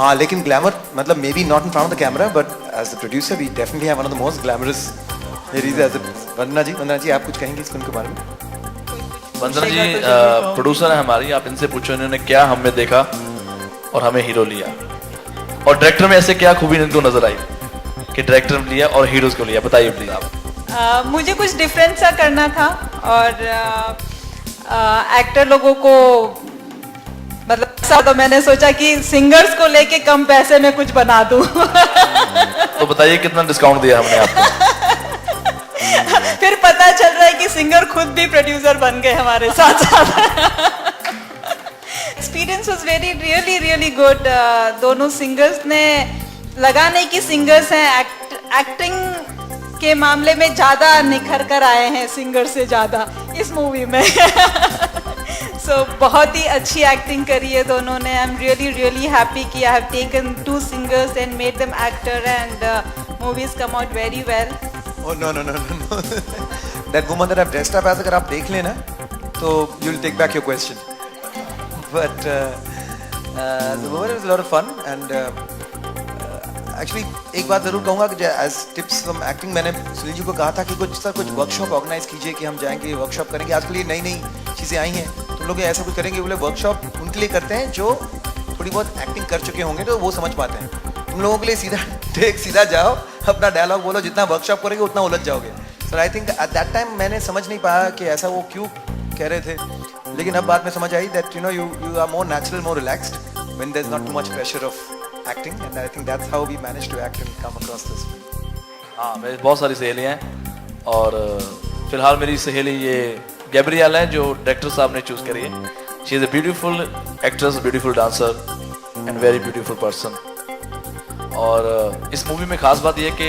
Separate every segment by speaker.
Speaker 1: हाँ, लेकिन ग्लैमर मतलब may B not in front of the camera but as the producer we definitely have one of the most glamorous ladies as Vandana ji आप कुछ कहेंगे इस film के बारे में?
Speaker 2: वंदना जी प्रोड्यूसर है हमारी, आप इनसे पूछो इन्होंने क्या हमें देखा और हमें हीरो लिया, और डायरेक्टर में ऐसे क्या खूबी इनको नजर आई कि डायरेक्टर लिया और हीरोज को लिया, बताइए प्लीज आप।
Speaker 3: मुझे कुछ डिफरेंट सा करना था और एक्टर लोगों को मतलब ऐसा, तो मैंने सोचा कि सिंगर्स को लेके कम पैसे में कुछ बना दूं।
Speaker 2: तो बताइए कितना डिस्काउंट दिया हमने आपको?
Speaker 3: फिर पता चल रहा है कि सिंगर खुद भी प्रोड्यूसर बन गए हमारे साथ साथ। Experience was really good. दोनों सिंगर्स ने लगा नहीं कि सिंगर्स हैं, एक्टिंग के मामले में ज्यादा निखर कर आए हैं सिंगर से ज्यादा इस मूवी में। So, बहुत ही अच्छी एक्टिंग करी है दोनों ने। आई एम रियली हैप्पी कि I have taken 2 singers and made them actor and movies come out very well.
Speaker 1: Oh no. That woman that I've dressed up as, अगर आप देख लेना तो you'll take back your question. But the movie was a lot of fun and actually एक बात जरूर कहूँगा कि as tips from acting मैंने सुनील जी को कहा था कि कुछ वर्कशॉप ऑर्गेनाइज कीजिए कि हम जाएंगे वर्कशॉप करेंगे। आजकल ये नई चीज़ें आई हैं, तुम लोग ऐसा कुछ करेंगे, बोले वर्कशॉप उनके लिए करते हैं जो थोड़ी बहुत एक्टिंग कर चुके होंगे तो वो समझ पाते हैं। तुम लोगों के लिए सीधा जाओ, अपना डायलॉग बोलो, जितना वर्कशॉप करेंगे उतना उलझ जाओगे। So I think at that time मैंने समझ नहीं पाया कि ऐसा वो क्यों कह रहे थे, लेकिन अब बाद में समझ आई that you are more natural, more relaxed when there is not too much pressure of acting and I think that's how we manage to act and come across this film.
Speaker 2: हाँ, मेरी बहुत सारी सहेलियाँ हैं और फिलहाल मेरी सहेली ये गैब्रियल है जो डायरेक्टर साहब ने चूज करी है। She is a beautiful actress, beautiful dancer and very beautiful person. और इस मूवी में खास बात यह कि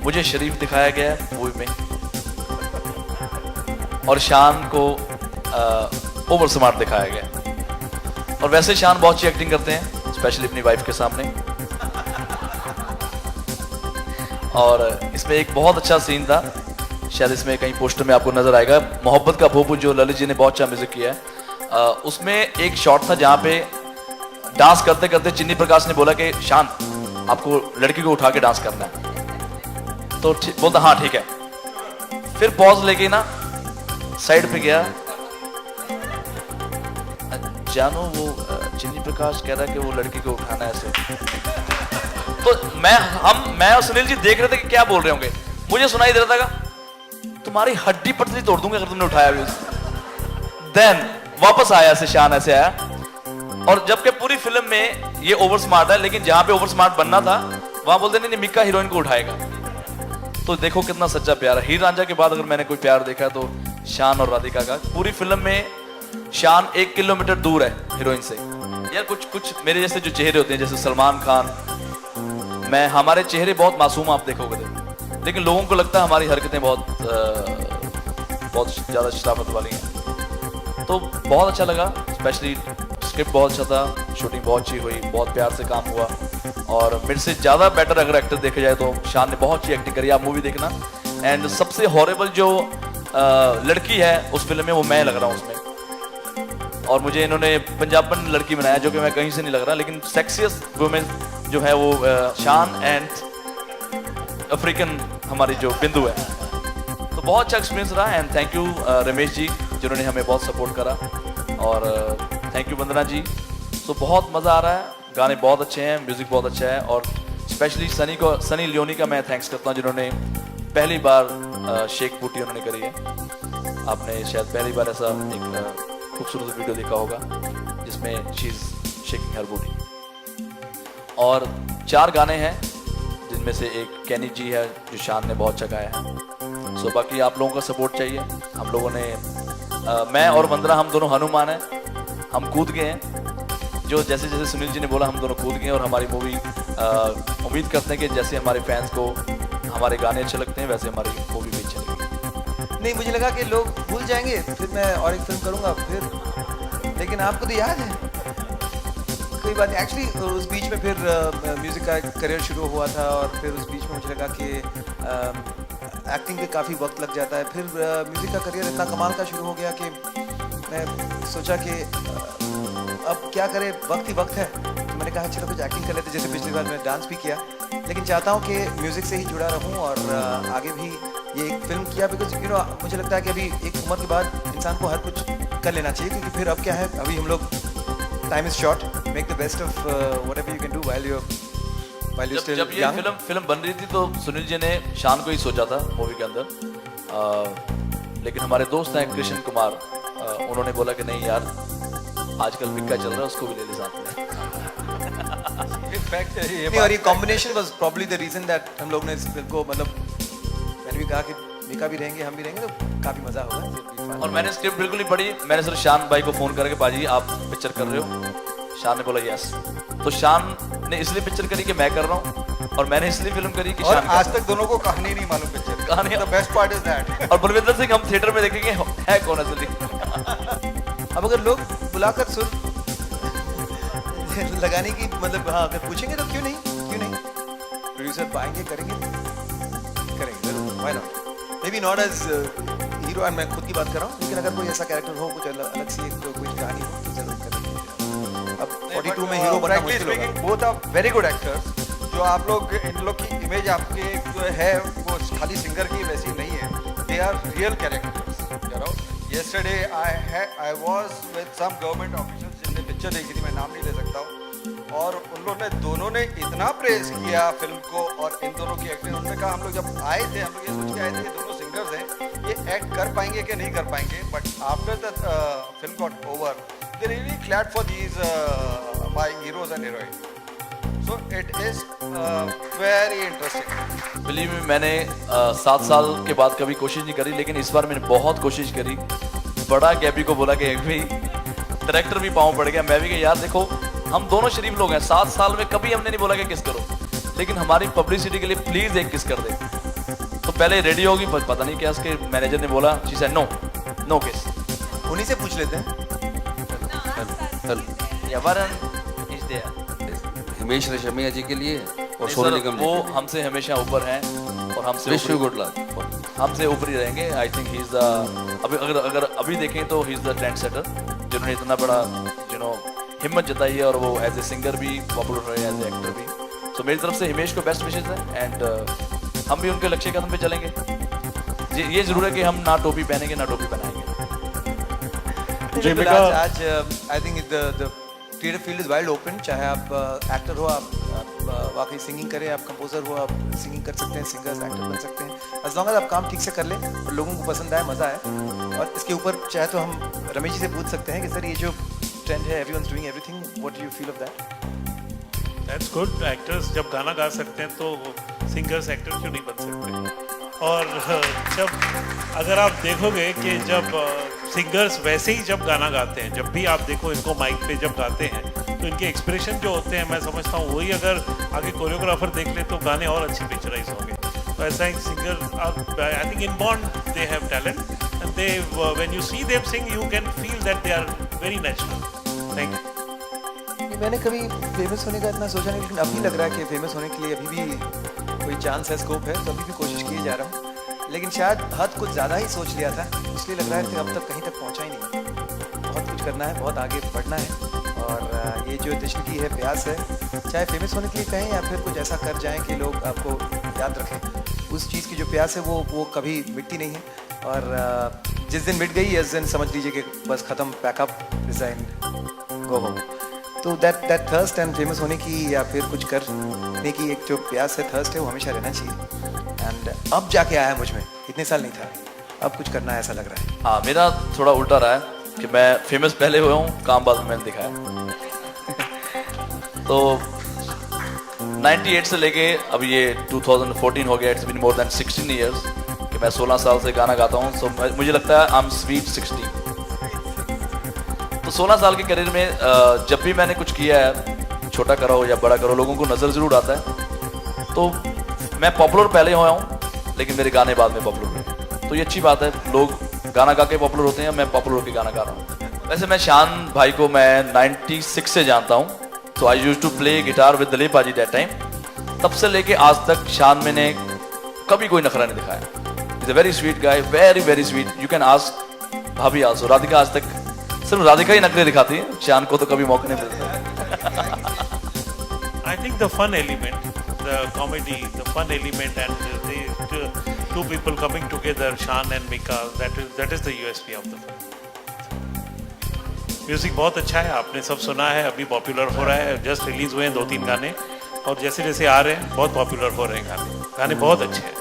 Speaker 2: मुझे शरीफ दिखाया गया है मूवी में और शान को ओवर स्मार्ट दिखाया गया। और वैसे शान बहुत अच्छी एक्टिंग करते हैं, स्पेशली अपनी वाइफ के सामने। और इसमें एक बहुत अच्छा सीन था, शायद इसमें कहीं पोस्टर में आपको नजर आएगा, मोहब्बत का भोपू जो ललित जी ने बहुत अच्छा म्यूजिक किया है। उसमें एक शॉट था जहाँ पे डांस करते करते चिन्नी प्रकाश ने बोला कि शान आपको लड़की को उठा के डांस करना है, तो बोलता हाँ ठीक है। फिर पॉज लेके ना साइड पे गया, जानो वो चिन्नी प्रकाश कह रहा है कि वो लड़की को उठाना है ऐसे। तो मैं और सुनील जी देख रहे थे कि क्या बोल रहे होंगे। मुझे सुनाई दे रहा था तुम्हारी हड्डी पटली तोड़ दूंगा अगर तुमने उठाया भी। देन वापस आया ऐसे, शान ऐसे आया। और जबकि पूरी फिल्म में ये ओवर स्मार्ट है, लेकिन जहां पे ओवर स्मार्ट बनना था वहां बोलते नहीं मिक्का हीरोइन को उठाएगा। तो देखो कितना सच्चा प्यार है। हीर रांझा के बाद अगर मैंने कोई प्यार देखा तो शान और राधिका का। पूरी फिल्म में शान 1 किलोमीटर दूर है हीरोइन से। यार कुछ मेरे जैसे जो चेहरे होते हैं, जैसे सलमान खान, मैं, हमारे चेहरे बहुत मासूम आप देखोगे तो, लेकिन लोगों को लगता है हमारी हरकतें बहुत ज्यादा शराफत वाली हैं। तो बहुत अच्छा लगा, स्पेशली स्क्रिप्ट बहुत अच्छा था, शूटिंग बहुत अच्छी हुई, बहुत प्यार से काम हुआ। और मेरे से ज़्यादा बेटर अगर एक्टर देखे जाए तो शान ने बहुत अच्छी एक्टिंग करी। आप मूवी देखना। एंड सबसे हॉरेबल जो लड़की है उस फिल्म में वो मैं लग रहा हूँ उसमें। और मुझे इन्होंने पंजाबन लड़की बनाया जो कि मैं कहीं से नहीं लग रहा, लेकिन सेक्सियस्ट वुमेन जो है वो शान एंड अफ्रीकन हमारी जो बिंदु है। तो बहुत अच्छा एक्सपीरियंस रहा। And thank you Ramesh ji जिन्होंने हमें बहुत सपोर्ट करा, और थैंक यू वंदना जी। तो बहुत मज़ा आ रहा है, गाने बहुत अच्छे हैं, म्यूज़िक बहुत अच्छा है। और स्पेशली सनी लियोनी का मैं थैंक्स करता हूँ जिन्होंने पहली बार शेक बूटी उन्होंने करी है। आपने शायद पहली बार ऐसा एक खूबसूरत वीडियो देखा होगा जिसमें शी इज़ शेकिंग हर बूटी। और 4 गाने हैं जिनमें से एक कैनी जी है जो शान ने बहुत अच्छा गाया है। सो बाकी आप लोगों का सपोर्ट चाहिए। हम लोगों ने मैं और वंदना हम दोनों हनुमान हैं, हम कूद गए हैं। जो जैसे जैसे सुनील जी ने बोला हम दोनों कूद गए। और हमारी मूवी उम्मीद करते हैं कि जैसे हमारे फैंस को हमारे गाने अच्छे लगते हैं वैसे हमारी मूवी भी अच्छी लगेगी।
Speaker 1: नहीं, मुझे लगा कि लोग भूल जाएंगे, फिर मैं और एक फिल्म करूँगा फिर, लेकिन आपको तो याद है। कोई बात नहीं। एक्चुअली उस बीच में फिर म्यूज़िक का करियर शुरू हुआ था और फिर उस बीच में मुझे लगा कि एक्टिंग पे काफ़ी वक्त लग जाता है। फिर म्यूज़िक का करियर इतना कमाल का शुरू हो गया कि मैं सोचा कि अब क्या करें, वक्त ही वक्त है। मैंने कहा चलो कुछ एक्टिंग कर लेते, जैसे पिछली बार मैंने डांस भी किया, लेकिन चाहता हूँ कि म्यूज़िक से ही जुड़ा रहूँ और आगे भी ये एक फिल्म किया, बिकॉज यू नो मुझे लगता है कि अभी एक उम्र के बाद इंसान को हर कुछ कर लेना चाहिए, क्योंकि फिर अब क्या है, अभी हम लोग time is short, make the best of whatever you can do while you still
Speaker 2: जब ये फिल्म बन रही थी तो सुनील जी ने शान को ही सोचा था मूवी के अंदर, लेकिन हमारे दोस्त हैं कृष्ण कुमार, उन्होंने बोला कि नहीं यार आजकल बिक्का चल रहा है, उसको भी ले साथ में।
Speaker 1: इनफैक्ट ये और ये combination was probably the reason that हम लोग ने इस फिल्म को, मतलब मैंने भी कहा कि मिका भी रहेंगे, हम भी रहेंगे, तो काफी मजा होगा।
Speaker 2: और मैंने स्क्रिप्ट बिल्कुल नहीं पढ़ी, मैंने सिर्फ शान भाई को फोन करके, बाजी आप पिक्चर कर रहे हो? शान ने बोला यस। तो शान ने इसलिए पिक्चर करी कि मैं कर रहा हूँ, और मैंने इसलिए फिल्म करी कि शान।
Speaker 4: आज तक दोनों को कहानी नहीं मालूम पिक्चर
Speaker 2: कहानी,
Speaker 4: the best part is that.
Speaker 2: और बलविंदर सिंह हम थिएटर में देखेंगे है कौन असली।
Speaker 1: अब अगर लोग बुलाकर सुर लगाने की, मतलब हाँ अगर पूछेंगे तो क्यों नहीं प्रोड्यूसर पाएंगे, करेंगे why not, may be not as hero, मैं खुद की बात कर रहा हूँ, लेकिन अगर कोई ऐसा कैरेक्टर हो, कुछ अलग सी एक कोई कहानी हो तो जरूर करेंगे। अब 42 में हीरो बनना मुश्किल होगा।
Speaker 4: Both are very good actors. जो आप लोग, इन लोग की इमेज आपके जो है वो खाली सिंगर की वैसी नहीं है, they are real characters, you know. yesterday I was with some government officials जिनने पिक्चर देखी थी, मैं नाम नहीं ले सकता हूँ, और उन लोगों ने दोनों ने इतना प्रेज किया फिल्म को और इन दोनों की एक्टिंग। उन्होंने कहा हम लोग जब आए थे, हम लोग ये सोच के आए थे ये दोनों सिंगर्स हैं, ये एक्ट कर पाएंगे कि नहीं कर पाएंगे, but after the film got over they really clad for these my heroes and heroine, so it is very interesting.
Speaker 2: Believe me, मैंने 7 साल के बाद कभी कोशिश नहीं करी, लेकिन इस बार मैंने बहुत कोशिश करी। बड़ा गैबी को बोला कि भाई डायरेक्टर भी पाँव पड़ गया, मैं भी कि यार देखो हम दोनों शरीफ लोग हैं, 7 साल में कभी हमने नहीं बोला कि किस करो, लेकिन हमारी पब्लिसिटी के लिए प्लीज एक किस कर दे। तो पहले रेडी होगी, पता नहीं क्या उसके मैनेजर ने बोला, शी सेड नो किस।
Speaker 1: उन्हीं से पूछ लेते हैं।
Speaker 5: हिमेश रेशमिया जी के लिए और सोनू निगम जी,
Speaker 2: वो हमसे हमेशा ऊपर हैं और हमसे
Speaker 5: विश यू गुड लक,
Speaker 2: हमसे ऊपर ही रहेंगे। I think he is the, अगर अभी देखें तो he is the trend setter, जिन्होंने इतना बड़ा हिम्मत जताई है, और वो एज ए सिंगर भी पॉपुलर हुए, एज ए एक्टर भी। तो मेरी तरफ से हिमेश को बेस्ट विशेष है, एंड हम भी उनके लक्ष्य कदम पे चलेंगे। ये जरूर है कि हम ना टोपी पहनेंगे ना टोपी पहनाएंगे।
Speaker 1: आज I think the creative field is wide open, चाहे आप एक्टर हो, आप वाकई सिंगिंग करें, आप कंपोजर हो, आप सिंगिंग कर सकते हैं, सिंगर्स एक्टर बन सकते हैं, एज लॉन्ग एज आप काम ठीक से कर लें और लोगों को पसंद आए, मज़ा आए। और इसके ऊपर चाहे तो हम रमेश जी से पूछ सकते हैं कि सर ये जो ट्रेंड है, everyone's doing everything, what do you feel of that?
Speaker 6: That's good. Actors जब गाना गा सकते हैं तो सिंगर्स एक्टर क्यों नहीं बन सकते? और जब अगर आप देखोगे कि जब सिंगर्स वैसे ही जब गाना गाते हैं, जब भी आप देखो इनको माइक पे जब गाते हैं तो इनके एक्सप्रेशन जो होते हैं, मैं समझता हूँ वही अगर आगे कोरियोग्राफर देख ले तो गाने और अच्छे पिक्चराइज होंगे। तो ऐसा एक singer, I think inborn they have talent, and they when you see them sing you can feel that they are very natural. Thank you.
Speaker 1: मैंने कभी फेमस होने का इतना सोचा नहीं, लेकिन अभी लग रहा है कि फेमस होने के लिए अभी भी कोई चांस है, स्कोप है, तो अभी भी कोशिश किए जा रहा हूँ, लेकिन शायद हद कुछ ज़्यादा ही सोच लिया था, इसलिए लग रहा है कि अब तक कहीं तक पहुँचा ही नहीं। बहुत कुछ करना है, बहुत आगे बढ़ना है, और ये जो तशनीकी है, प्यास है, चाहे फेमस होने के लिए कहें या फिर कुछ ऐसा कर जाएं कि लोग आपको याद रखें, उस चीज़ की जो प्यास है वो कभी मिटती नहीं है, और जिस दिन मिट गई उस दिन समझ लीजिए कि बस ख़त्म, पैकअप, रिजाइन, गो होम। तो दैट थर्स्ट एंड फेमस होने की या फिर कुछ करने की एक जो प्यास है, थर्स्ट है, वो हमेशा रहना चाहिए, एंड अब जाके आया मुझ में, इतने साल नहीं था, अब कुछ करना है ऐसा लग रहा है।
Speaker 2: हाँ, मेरा थोड़ा उल्टा रहा है कि मैं फेमस पहले हुआ हूँ, काम बाद में मैंने दिखाया। तो 98 से लेके अब ये 2014 हो गया, it's been more than 16 years कि मैं 16 साल से गाना गाता हूँ। सो मुझे लगता है आई एम स्वीट 16। तो 16 साल के करियर में जब भी मैंने कुछ किया है, छोटा करो या बड़ा करो, लोगों को नज़र ज़रूर आता है। तो मैं पॉपुलर पहले हुआ हूँ, लेकिन मेरे गाने बाद में पॉपुलर हुए, तो ये अच्छी बात है। लोग गाना गा के पॉपुलर होते हैं, मैं पॉपुलर होकर गाना गा रहा हूँ। वैसे मैं शान भाई को मैं 96 से जानता हूँ, तो I use to play guitar with Dilip paaji that time. तब से लेके आज तक शान मैंने कभी कोई नखरा नहीं दिखाया। Is a very sweet guy, very very sweet. You can ask भाभी आल्सो। राधिका आज तक सिर्फ राधिका ही नखरे दिखाती है, शान को तो कभी मौका नहीं मिलता।
Speaker 6: I think the fun element, the comedy, the fun element, and the two people coming together, Shan and Mika, that is the USP of the film. Music बहुत अच्छा है, आपने सब सुना है, अभी पॉपुलर हो रहा है, जस्ट रिलीज हुए हैं 2-3 गाने और जैसे जैसे आ रहे हैं बहुत पॉपुलर हो रहे हैं गाने बहुत अच्छे हैं.